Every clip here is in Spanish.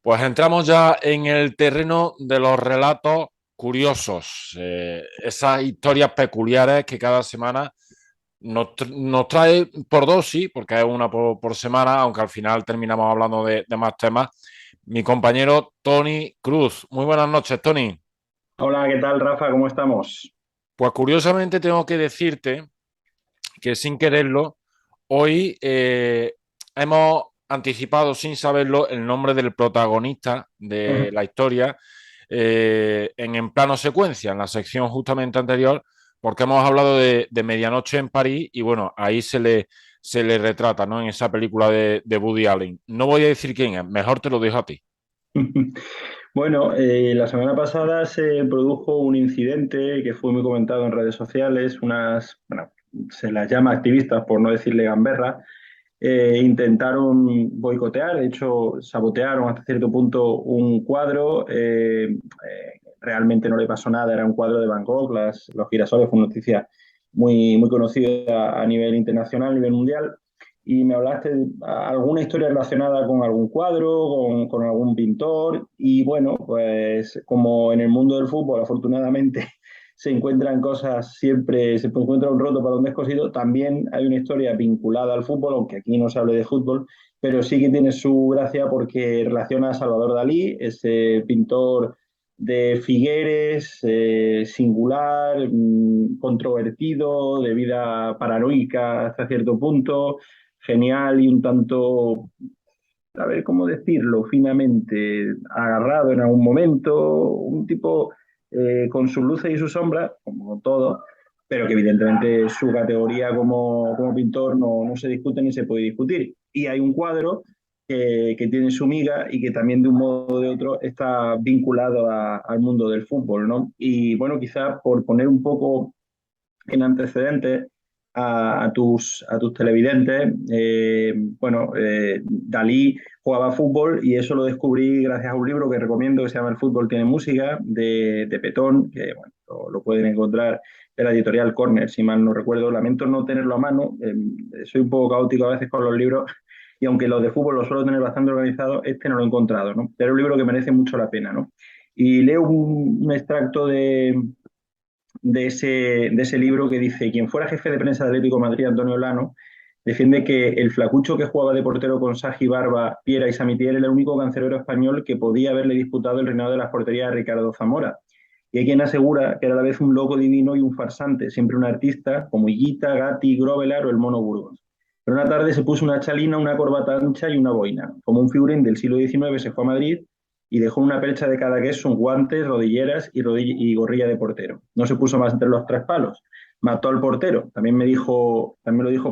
Pues entramos ya en el terreno de los relatos curiosos, esas historias peculiares que cada semana nos trae por dosis, porque es una por semana, aunque al final terminamos hablando de más temas. Mi compañero Tony Cruz. Muy buenas noches, Tony. Hola, ¿qué tal, Rafa? ¿Cómo estamos? Pues curiosamente tengo que decirte que sin quererlo, hoy hemos anticipado sin saberlo el nombre del protagonista de la historia en plano secuencia, en la sección justamente anterior, porque hemos hablado de Medianoche en París y bueno, ahí se le retrata, ¿no? En esa película de Woody Allen. No voy a decir quién es, mejor te lo dejo a ti. Bueno, la semana pasada se produjo un incidente que fue muy comentado en redes sociales. Bueno, se las llama activistas, por no decirle gamberra, intentaron boicotear, de hecho, sabotearon hasta cierto punto un cuadro. Realmente no le pasó nada, era un cuadro de Van Gogh, los girasoles, fue una noticia muy conocida a nivel internacional, a nivel mundial. Y me hablaste de alguna historia relacionada con algún cuadro, con algún pintor. Y bueno, pues como en el mundo del fútbol, afortunadamente, se encuentran cosas siempre, se encuentra un roto para un descosido. También hay una historia vinculada al fútbol, aunque aquí no se hable de fútbol, pero sí que tiene su gracia porque relaciona a Salvador Dalí, ese pintor de Figueres, singular, controvertido, de vida paranoica hasta cierto punto, genial y un tanto, a ver cómo decirlo, finamente agarrado en algún momento, un tipo con sus luces y sus sombras, como todo, pero que evidentemente su categoría como pintor no se discute ni se puede discutir. Y hay un cuadro que tiene su miga y que también de un modo o de otro está vinculado al mundo del fútbol, ¿no? Y bueno, quizás por poner un poco en antecedentes a tus televidentes. Dalí jugaba fútbol y eso lo descubrí gracias a un libro que recomiendo que se llama El fútbol tiene música, de Petón, que bueno, lo pueden encontrar en la editorial Corner, si mal no recuerdo. Lamento no tenerlo a mano, soy un poco caótico a veces con los libros y aunque los de fútbol los suelo tener bastante organizados, este no lo he encontrado, ¿no? Pero es un libro que merece mucho la pena, ¿no? Y leo un extracto de ese libro que dice: quien fuera jefe de prensa de Atlético de Madrid, Antonio Lano, defiende que el flacucho que jugaba de portero con Sagi Barba, Piera y Samitier era el único cancerbero español que podía haberle disputado el reinado de las porterías a Ricardo Zamora. Y hay quien asegura que era a la vez un loco divino y un farsante, siempre un artista, como Higuita, Gatti, Grovelar o el Mono Burgos. Pero una tarde se puso una chalina, una corbata ancha y una boina. Como un figurín del siglo XIX se fue a Madrid y dejó una percha de cada queso, guantes, rodilleras y gorrilla de portero. No se puso más entre los tres palos. Mató al portero. También lo dijo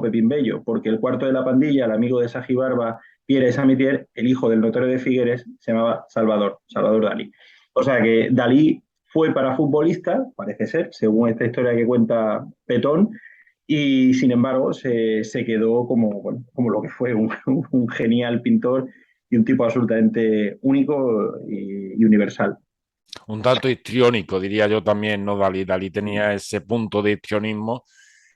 Pepín Bello, porque el cuarto de la pandilla, el amigo de Sagi Barba, Pierre Samitier, el hijo del notario de Figueres, se llamaba Salvador Dalí. O sea que Dalí fue para futbolista, parece ser, según esta historia que cuenta Petón, y sin embargo se quedó como lo que fue un genial pintor y un tipo absolutamente único y universal. Un tanto histriónico, diría yo también, ¿no? Dalí. Dalí tenía ese punto de histrionismo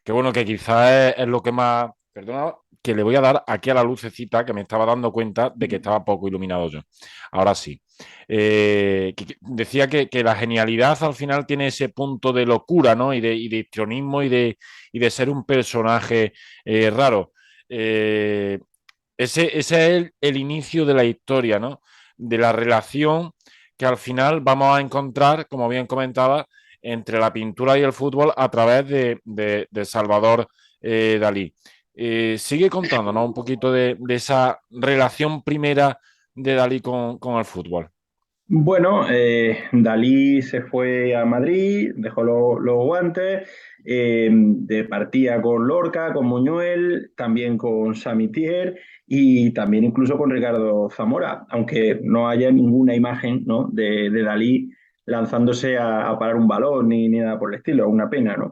que bueno, que quizás es lo que más, perdona, que le voy a dar aquí a la lucecita que me estaba dando cuenta de que estaba poco iluminado yo. Ahora sí. Decía que la genialidad al final tiene ese punto de locura, ¿no? Y de histrionismo y de ser un personaje raro. Eh, ese es el inicio de la historia, ¿no? De la relación que al final vamos a encontrar, como bien comentaba, entre la pintura y el fútbol a través de Salvador Dalí. Sigue contándonos un poquito de esa relación primera de Dalí con el fútbol. Bueno, Dalí se fue a Madrid, dejó los guantes, partía con Lorca, con Muñuel, también con Samitier y también incluso con Ricardo Zamora, aunque no haya ninguna imagen, ¿no?, de Dalí lanzándose a parar un balón ni nada por el estilo, una pena, ¿no?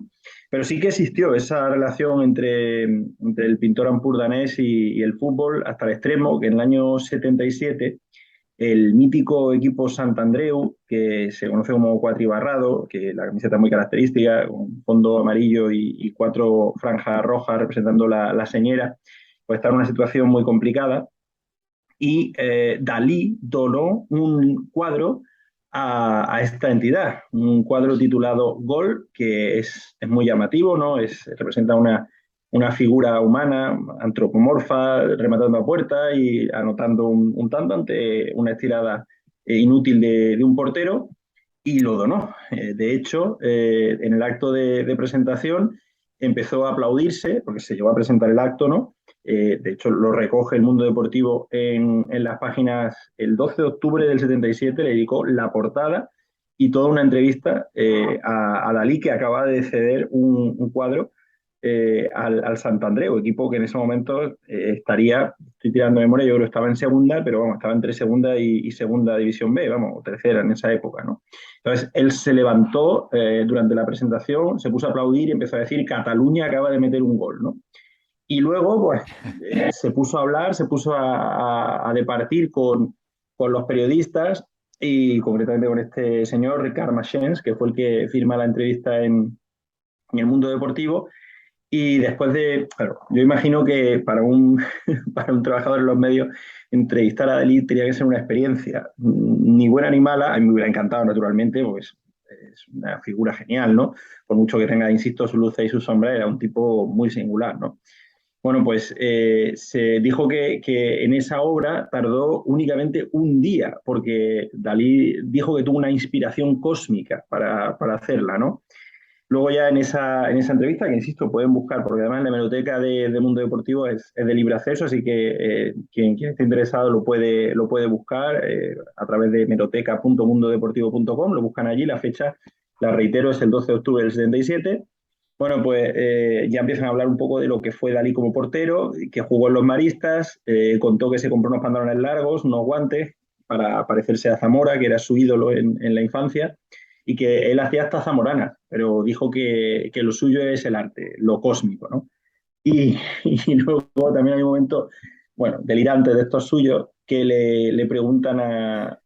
Pero sí que existió esa relación entre el pintor ampurdanés y el fútbol hasta el extremo que en el año 77 el mítico equipo Santandreu, que se conoce como cuatribarrado, que la camiseta es muy característica, con fondo amarillo y cuatro franjas rojas representando la señera, pues está en una situación muy complicada y Dalí donó un cuadro a esta entidad, un cuadro titulado Gol, que es muy llamativo, ¿no? Representa una figura humana, antropomorfa, rematando a puerta y anotando un tanto ante una estirada inútil de un portero, y lo donó. De hecho, en el acto de presentación empezó a aplaudirse, porque se llegó a presentar el acto, ¿no? De hecho, lo recoge el Mundo Deportivo en las páginas. El 12 de octubre del 77 le dedicó la portada y toda una entrevista a Dalí, que acaba de ceder un cuadro al Santandreu, equipo que en ese momento estaría, estoy tirando de memoria, yo creo que estaba en segunda, pero vamos, estaba entre segunda y segunda división B, vamos, o tercera en esa época, ¿no? Entonces, él se levantó durante la presentación, se puso a aplaudir y empezó a decir: Cataluña acaba de meter un gol, ¿no? Y luego, pues, se puso a hablar, se puso a departir con los periodistas y concretamente con este señor, Ricard Machens, que fue el que firma la entrevista en el Mundo Deportivo. Y después claro, yo imagino que para un trabajador en los medios, entrevistar a Dalí tenía que ser una experiencia, ni buena ni mala. A mí me hubiera encantado, naturalmente, pues es una figura genial, ¿no? Por mucho que tenga, insisto, su luz y su sombra, era un tipo muy singular, ¿no? Bueno, pues se dijo que en esa obra tardó únicamente un día, porque Dalí dijo que tuvo una inspiración cósmica para hacerla, ¿no? Luego ya en esa entrevista, que insisto, pueden buscar, porque además la hemeroteca de Mundo Deportivo es de libre acceso, así que quien esté interesado lo puede buscar a través de hemeroteca.mundodeportivo.com, lo buscan allí, la fecha, la reitero, es el 12 de octubre del 77. Bueno, pues ya empiezan a hablar un poco de lo que fue Dalí como portero, que jugó en los Maristas, contó que se compró unos pantalones largos, unos guantes, para parecerse a Zamora, que era su ídolo en la infancia, y que él hacía hasta zamoranas, pero dijo que lo suyo es el arte, lo cósmico, ¿no? Y, y luego también hay un momento, bueno, delirante de estos suyos, que le preguntan a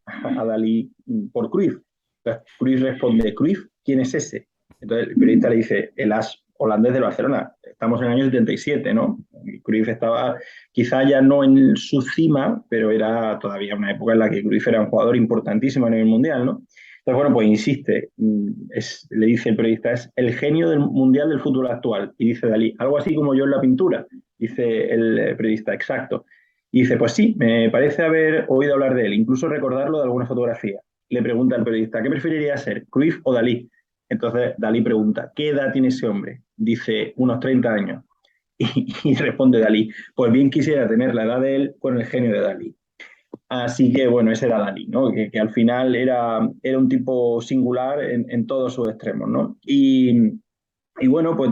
Dalí por Cruyff. Entonces, Cruyff responde: Cruyff, ¿quién es ese? Entonces el periodista le dice: el as holandés del Barcelona. Estamos en el año 77, ¿no? Y Cruyff estaba quizá ya no en su cima, pero era todavía una época en la que Cruyff era un jugador importantísimo a nivel mundial, ¿no? Entonces, bueno, pues insiste, le dice el periodista: es el genio del mundial del fútbol actual. Y dice Dalí: algo así como yo en la pintura. Dice el periodista: exacto. Y dice: pues sí, me parece haber oído hablar de él, incluso recordarlo de alguna fotografía. Le pregunta al periodista: ¿qué preferiría ser, Cruyff o Dalí? Entonces Dalí pregunta: ¿qué edad tiene ese hombre? Dice: unos 30 años. Y responde Dalí: pues bien quisiera tener la edad de él con el genio de Dalí. Así que bueno, ese era Dalí, ¿no? Que al final era un tipo singular en todos sus extremos, ¿no? Y bueno, pues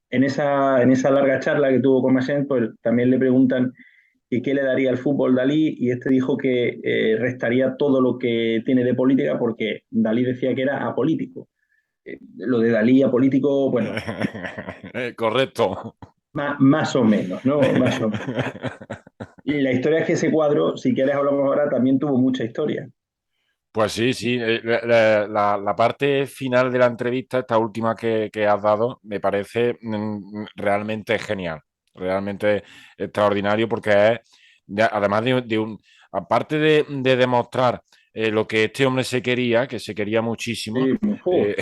en esa larga charla que tuvo con Massent, pues también le preguntan que qué le daría al fútbol Dalí, y este dijo que restaría todo lo que tiene de política, porque Dalí decía que era apolítico. Lo de Dalí apolítico, bueno, Correcto. más o menos, ¿no? Más o menos. Y la historia es que ese cuadro, si quieres hablamos ahora, también tuvo mucha historia. Pues sí, sí. La parte final de la entrevista, esta última que has dado, me parece realmente genial, realmente extraordinario, porque es, además aparte de demostrar lo que este hombre se quería, que se quería muchísimo, Sí, eh,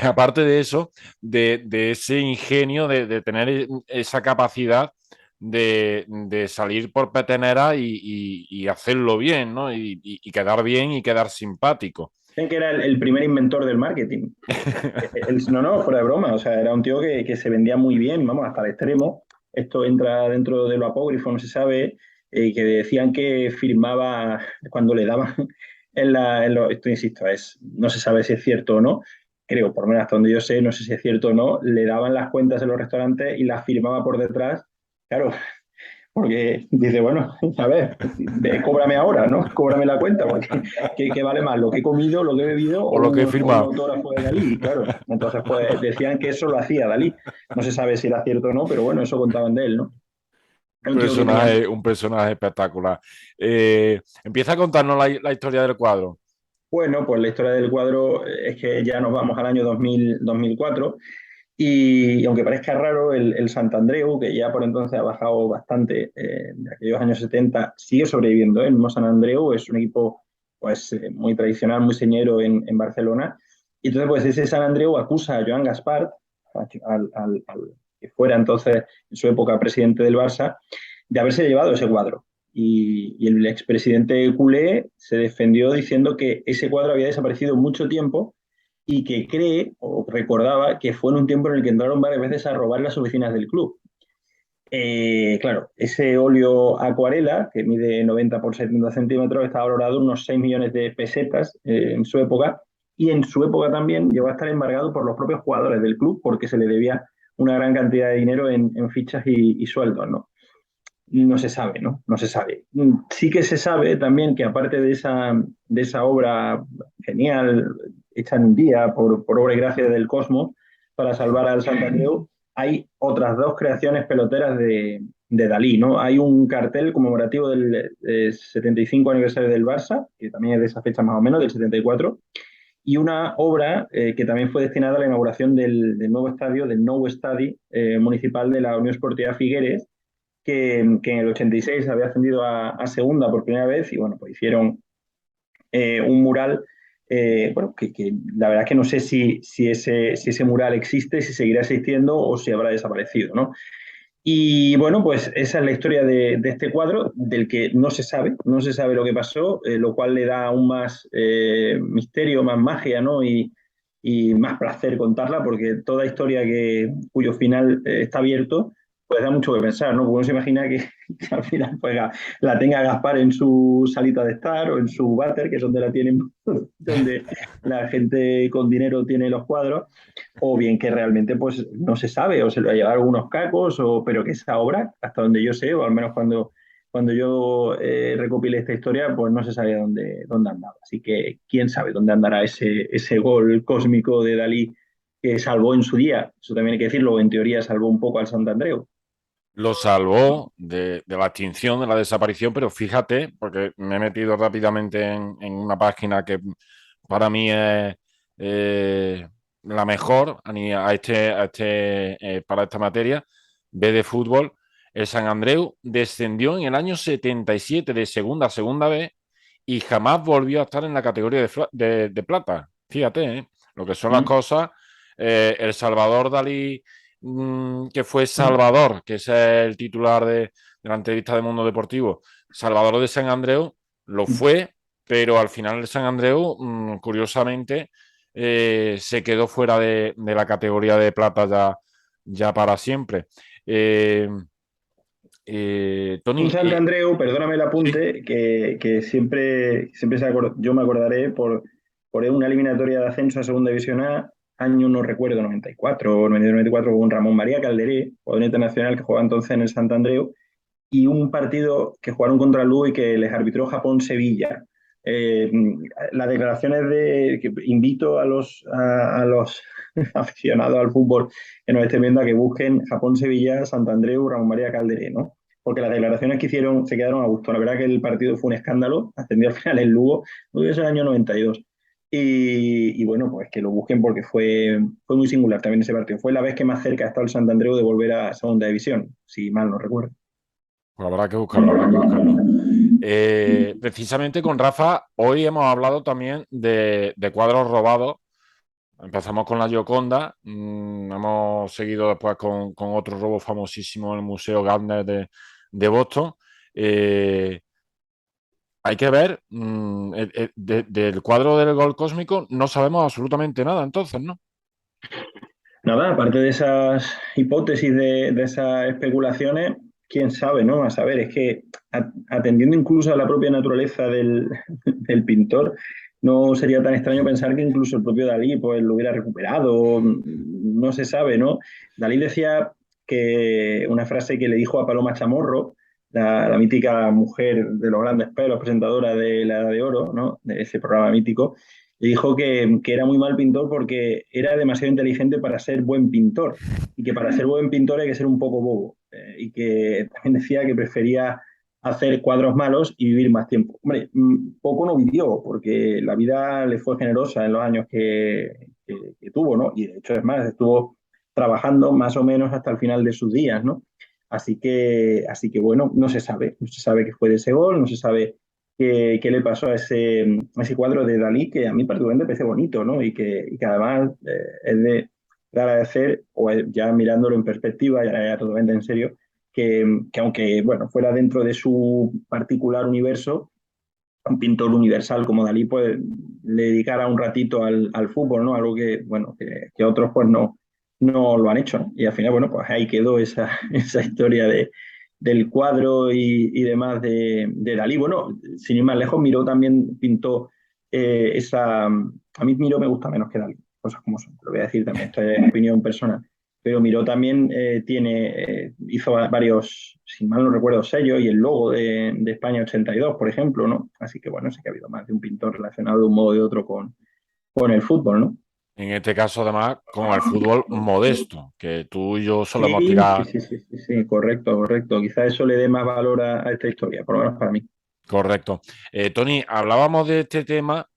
aparte de eso, de ese ingenio, de tener esa capacidad de salir por petenera y hacerlo bien, ¿no? Y quedar bien y quedar simpático. dicen que era el primer inventor del marketing. No, no, fuera de broma. O sea, era un tío que se vendía muy bien, vamos, hasta el extremo. Esto entra dentro de lo apócrifo, no se sabe, que decían que firmaba cuando le daban esto insisto, no se sabe si es cierto o no. Creo, por lo menos hasta donde yo sé, no sé si es cierto o no, le daban las cuentas en los restaurantes y las firmaba por detrás. Claro, porque dice: bueno, a ver, cóbrame ahora, ¿no? Cóbrame la cuenta, porque ¿qué vale más? ¿Lo que he comido, lo que he bebido, O lo que he o un firmado. autógrafo de Dalí? Claro. Entonces, pues decían que eso lo hacía Dalí. No se sabe si era cierto o no, pero bueno, eso contaban de él, ¿no? Es un tío que tenía. Un personaje espectacular. Empieza a contarnos la historia del cuadro. Bueno, pues la historia del cuadro es que ya nos vamos al año 2000, 2004. Y aunque parezca raro, el Santandreu, que ya por entonces ha bajado bastante de aquellos años 70, sigue sobreviviendo, ¿eh? El mismo Sant Andreu es un equipo pues, muy tradicional, muy señero en Barcelona. Y entonces, pues ese Sant Andreu acusa a Joan Gaspar, al que fuera entonces en su época presidente del Barça, de haberse llevado ese cuadro. Y el expresidente culé se defendió diciendo que ese cuadro había desaparecido mucho tiempo y que cree o recordaba que fue en un tiempo en el que entraron varias veces a robar las oficinas del club. Claro, ese óleo acuarela, que mide 90 por 70 centímetros, está valorado en unos 6 millones de pesetas en su época, y en su época también llegó a estar embargado por los propios jugadores del club porque se le debía una gran cantidad de dinero en fichas y sueldos, ¿no? No se sabe, ¿no? No se sabe. Sí que se sabe también que aparte de esa obra genial, hecha en un día por obra y gracia del Cosmos, para salvar al Sant Andreu, hay otras dos creaciones peloteras de Dalí, ¿no? Hay un cartel conmemorativo del 75 aniversario del Barça, que también es de esa fecha más o menos, del 74, y una obra que también fue destinada a la inauguración del nuevo estadio, del Nou Estadi municipal de la Unión Esportiva Figueres, que en el 86 había ascendido a segunda por primera vez y bueno, pues hicieron un mural, bueno, que la verdad es que no sé si ese mural existe, si seguirá existiendo o si habrá desaparecido, ¿no? Y bueno, pues esa es la historia de este cuadro, del que no se sabe lo que pasó, lo cual le da aún más misterio, más magia, ¿no? Y más placer contarla, porque toda historia cuyo final está abierto, pues da mucho que pensar, ¿no? Porque uno se imagina que al final pues, la tenga Gaspar en su salita de estar o en su váter, que es donde la tienen, donde la gente con dinero tiene los cuadros, o bien que realmente pues no se sabe, o se lo ha llevado algunos cacos, pero que esa obra, hasta donde yo sé, o al menos cuando yo recopilé esta historia, pues no se sabía dónde andaba. Así que quién sabe dónde andará ese gol cósmico de Dalí que salvó en su día. Eso también hay que decirlo, en teoría salvó un poco al Sant Andreu. Lo salvó de la extinción, de la desaparición, pero fíjate, porque me he metido rápidamente en una página que para mí es la mejor para esta materia, B de fútbol. El San Andreu descendió en el año 77 de segunda a segunda B y jamás volvió a estar en la categoría de plata. Fíjate, lo que son las Mm, cosas. El Salvador Dalí, que fue Salvador, que ese es el titular de la entrevista de Mundo Deportivo, Salvador de San Andreu, lo mm. fue, pero al final el San Andreu, curiosamente, se quedó fuera de la categoría de plata ya para siempre. Eh, Un Tony, Sant Andreu, perdóname el sí, apunte, que siempre yo me acordaré por una eliminatoria de ascenso a Segunda División A, año no recuerdo, 94 o 92-94, con Ramón María Calderé, jugador internacional que jugaba entonces en el Sant Andreu, y un partido que jugaron contra el Lugo y que les arbitró Japón-Sevilla. Eh, las declaraciones que invito a los aficionados al fútbol que nos estén viendo a que busquen Japón-Sevilla, Santandreu, Ramón María Calderé, ¿no? Porque las declaraciones que hicieron se quedaron a gusto. La verdad que el partido fue un escándalo, ascendió al final el Lugo, es el año 92. Y bueno, pues que lo busquen porque fue muy singular también ese partido. Fue la vez que más cerca ha estado el Sant Andreu de volver a segunda división, si mal no recuerdo. pues habrá que buscarlo, habrá que buscarlo. Precisamente con Rafa, hoy hemos hablado también de cuadros robados. Empezamos con la Gioconda, hemos seguido después con otro robo famosísimo en el Museo Gardner de Boston. Eh, Hay que ver, del cuadro del gol cósmico no sabemos absolutamente nada entonces, ¿no? Nada, aparte de esas hipótesis, de esas especulaciones, quién sabe, ¿no? A saber, es que atendiendo incluso a la propia naturaleza del pintor, no sería tan extraño pensar que incluso el propio Dalí pues, lo hubiera recuperado, no se sabe, ¿no? Dalí decía que una frase que le dijo a Paloma Chamorro, la mítica mujer de los grandes pelos, presentadora de La Edad de Oro, ¿no? De ese programa mítico, le dijo que era muy mal pintor porque era demasiado inteligente para ser buen pintor y que para ser buen pintor hay que ser un poco bobo. Y que también decía que prefería hacer cuadros malos y vivir más tiempo. Hombre, poco no vivió porque la vida le fue generosa en los años que tuvo, ¿no? Y de hecho, es más, estuvo trabajando más o menos hasta el final de sus días, ¿no? Así que bueno, no se sabe qué fue de ese gol, no se sabe qué le pasó a ese cuadro de Dalí, que a mí particularmente me parece bonito, ¿no? Y que además es de agradecer, ya mirándolo en perspectiva, ya totalmente en serio, que aunque bueno, fuera dentro de su particular universo, un pintor universal como Dalí, pues le dedicara un ratito al fútbol, ¿no? Algo que, bueno, que otros pues no lo han hecho, ¿no? Y al final, bueno, pues ahí quedó esa historia del cuadro y demás de Dalí. Bueno, sin ir más lejos, Miró también pintó a mí Miró me gusta menos que Dalí, cosas como son, lo voy a decir también, esto es opinión personal. Pero Miró también hizo varios, si mal no recuerdo, sellos y el logo de España 82, por ejemplo, ¿no? Así que bueno, sí que ha habido más de un pintor relacionado de un modo o de otro con el fútbol, ¿no? En este caso, además, con el fútbol modesto, que tú y yo solemos Sí, sí, tirar. sí, sí, sí, sí, correcto, correcto. Quizá eso le dé más valor a esta historia, por lo menos para mí. Correcto. Tony, hablábamos de este tema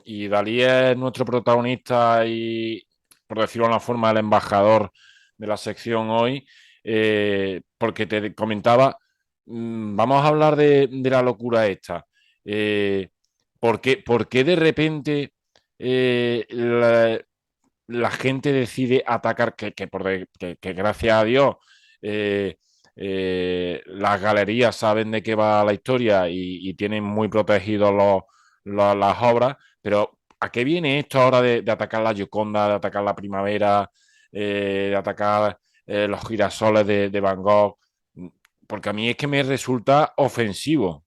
y Dalí es nuestro protagonista y, por decirlo de una forma, el embajador de la sección hoy, porque te comentaba, vamos a hablar de la locura esta. Eh, por qué de repente la gente decide atacar, que gracias a Dios eh, las galerías saben de qué va la historia y tienen muy protegidos las obras, pero ¿a qué viene esto ahora de atacar la Gioconda, de atacar la Primavera, de atacar los girasoles de Van Gogh? Porque a mí es que me resulta ofensivo.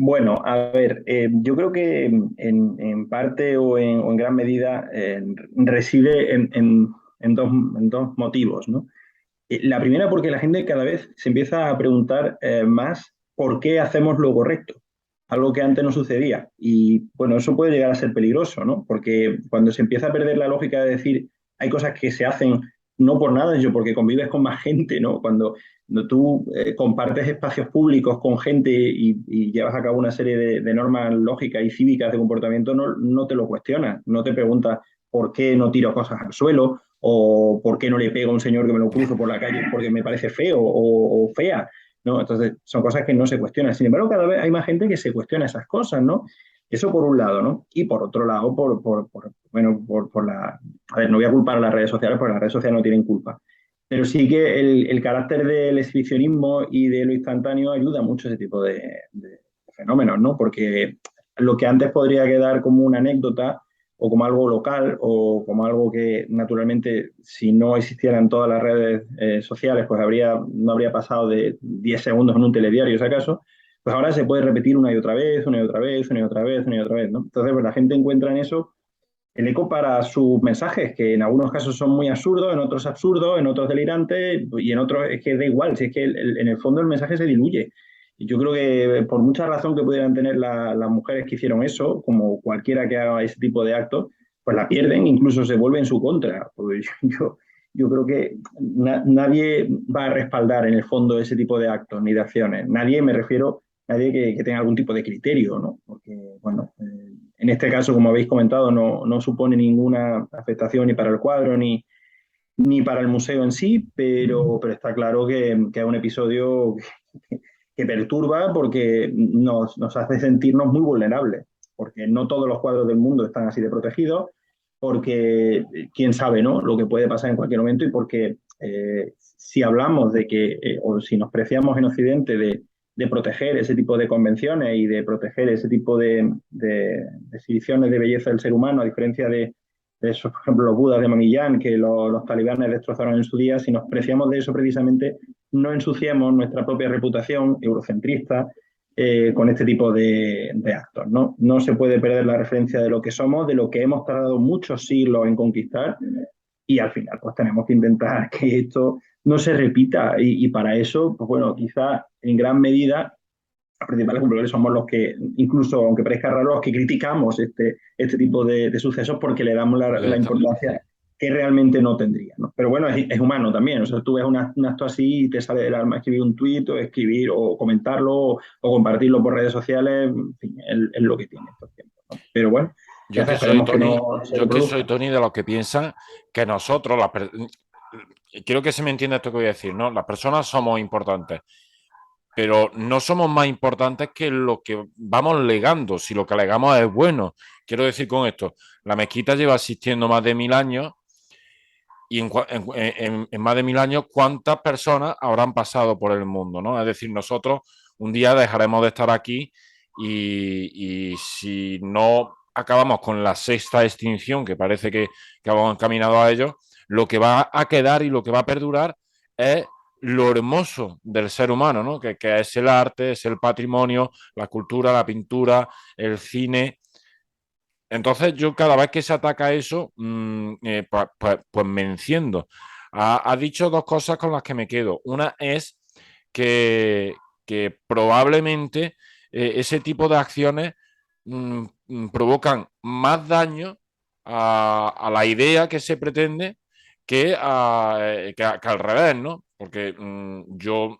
Bueno, a ver, yo creo que en parte o en gran medida reside en dos motivos, ¿no? La primera porque la gente cada vez se empieza a preguntar más por qué hacemos lo correcto, algo que antes no sucedía. Y bueno, eso puede llegar a ser peligroso, ¿no? Porque cuando se empieza a perder la lógica de decir hay cosas que se hacen no por nada, yo porque convives con más gente, ¿no? Cuando tú compartes espacios públicos con gente y llevas a cabo una serie de normas lógicas y cívicas de comportamiento, no te lo cuestionas, no te preguntas por qué no tiro cosas al suelo o por qué no le pego a un señor que me lo cruzo por la calle porque me parece feo o fea, ¿no? Entonces, son cosas que no se cuestionan. Sin embargo, cada vez hay más gente que se cuestiona esas cosas, ¿no? Eso por un lado, ¿no? Y por otro lado, bueno, por la... A ver, no voy a culpar a las redes sociales porque las redes sociales no tienen culpa. Pero sí que el carácter del exhibicionismo y de lo instantáneo ayuda mucho a ese tipo de fenómenos, ¿no? Porque lo que antes podría quedar como una anécdota o como algo local o como algo que naturalmente si no existieran todas las redes sociales pues no habría pasado de 10 segundos en un telediario si acaso, pues ahora se puede repetir una y otra vez, una y otra vez, una y otra vez, una y otra vez, ¿no? Entonces pues la gente encuentra en eso el eco para sus mensajes, que en algunos casos son muy absurdos, en otros delirantes y en otros es que da igual, si es que en el fondo el mensaje se diluye. Y yo creo que por mucha razón que pudieran tener las mujeres que hicieron eso, como cualquiera que haga ese tipo de actos, pues la pierden, incluso se vuelve en su contra. Porque yo creo que nadie va a respaldar en el fondo ese tipo de actos ni de acciones. Nadie, me refiero, nadie que tenga algún tipo de criterio, ¿no? Porque, bueno, en este caso, como habéis comentado, no supone ninguna afectación ni para el cuadro ni para el museo en sí, pero está claro que es un episodio que perturba porque nos hace sentirnos muy vulnerables, porque no todos los cuadros del mundo están así de protegidos, porque quién sabe, ¿no? Lo que puede pasar en cualquier momento y porque si hablamos de que, o si nos preciamos en Occidente de proteger ese tipo de convenciones y de proteger ese tipo de exhibiciones de belleza del ser humano, a diferencia de esos, por ejemplo, los budas de Mamillán que los talibanes destrozaron en su día, si nos preciamos de eso precisamente, no ensuciemos nuestra propia reputación eurocentrista con este tipo de actos, ¿no? No se puede perder la referencia de lo que somos, de lo que hemos tardado muchos siglos en conquistar y al final pues tenemos que intentar que esto no se repita y para eso, pues bueno, quizá en gran medida los principales culpables somos los que, incluso aunque parezca raro, los que criticamos este tipo de sucesos porque le damos la importancia que realmente no tendría, ¿no? Pero bueno, es humano también. O sea, tú ves un acto así y te sale del alma escribir un tuit o escribir o comentarlo o compartirlo por redes sociales, en fin, es lo que tiene estos tiempos, ¿no? Pero bueno, Yo Ya que soy esperemos que Tony, no se yo que soy reproduzca. Tony de los que piensan que nosotros, quiero que se me entienda esto que voy a decir, ¿no? Las personas somos importantes, pero no somos más importantes que lo que vamos legando, si lo que legamos es bueno. Quiero decir con esto, la mezquita lleva existiendo más de 1000 años y en más de 1000 años, ¿cuántas personas habrán pasado por el mundo, ¿no? Es decir, nosotros un día dejaremos de estar aquí y si no acabamos con la sexta extinción, que parece que vamos encaminados a ello, lo que va a quedar y lo que va a perdurar es lo hermoso del ser humano, ¿no? Que es el arte, es el patrimonio, la cultura, la pintura, el cine. Entonces yo cada vez que se ataca eso, pues me enciendo. Ha dicho dos cosas con las que me quedo. Una es que, que probablemente ese tipo de acciones provocan más daño a la idea que se pretende que al revés, ¿no? Porque yo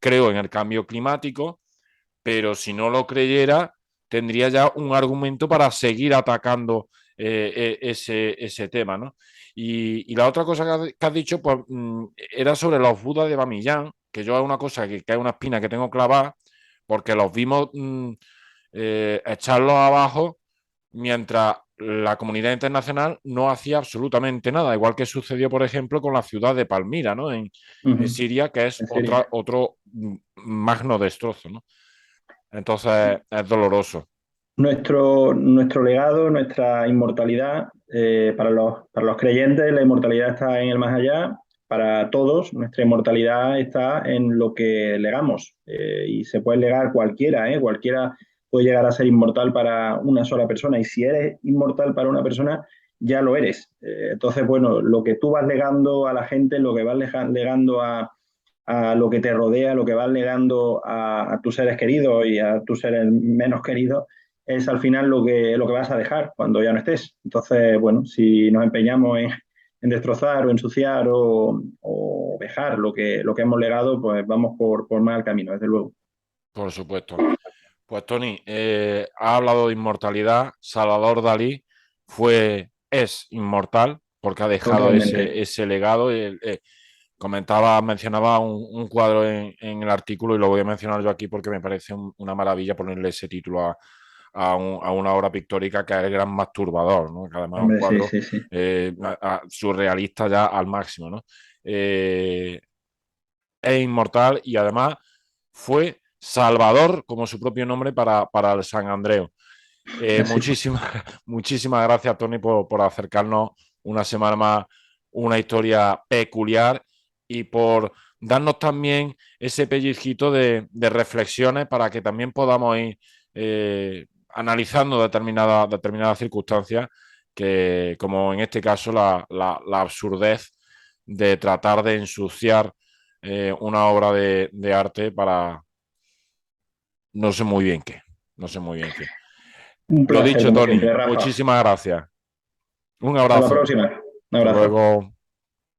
creo en el cambio climático, pero si no lo creyera, tendría ya un argumento para seguir atacando ese tema, ¿no? Y la otra cosa que has dicho, pues, era sobre los Budas de Bamiyan, que yo es una cosa que es una espina que tengo clavada, porque los vimos echarlos abajo mientras la comunidad internacional no hacía absolutamente nada, igual que sucedió, por ejemplo, con la ciudad de Palmira, ¿no? En Ujú. Siria, que es En serio. otro magno destrozo, ¿no? Entonces es doloroso. Nuestro legado, nuestra inmortalidad, para los creyentes, la inmortalidad está en el más allá. Para todos, nuestra inmortalidad está en lo que legamos. Y se puede legar cualquiera, ¿eh? Cualquiera puede llegar a ser inmortal para una sola persona. Y si eres inmortal para una persona, ya lo eres. Entonces, bueno, lo que tú vas legando a la gente, lo que vas legando a lo que te rodea, lo que vas legando a tus seres queridos y a tus seres menos queridos, es al final lo que vas a dejar cuando ya no estés. Entonces, bueno, si nos empeñamos en destrozar o ensuciar o dejar lo que hemos legado, pues vamos por mal camino, desde luego. Por supuesto. Pues Tony, ha hablado de inmortalidad. Salvador Dalí es inmortal porque ha dejado Totalmente. ese legado. Mencionaba un cuadro en el artículo y lo voy a mencionar yo aquí porque me parece una maravilla ponerle ese título a una obra pictórica que es el Gran Masturbador, ¿no? Que además es un Hombre, sí, cuadro sí, sí. surrealista ya al máximo, ¿no? Eh, es inmortal y además fue Salvador, como su propio nombre, para el San Andreu. Así fue. Muchísimas, muchísimas gracias, Tony, por acercarnos una semana más una historia peculiar y por darnos también ese pellizquito de reflexiones para que también podamos ir analizando determinadas circunstancias que, como en este caso, la absurdez de tratar de ensuciar una obra de arte para no sé muy bien qué, no sé muy bien qué. Un Lo placer, dicho, como Tony, siempre, Rafa. muchísimas gracias. Un Hasta la abrazo. próxima. Un Hasta abrazo. luego.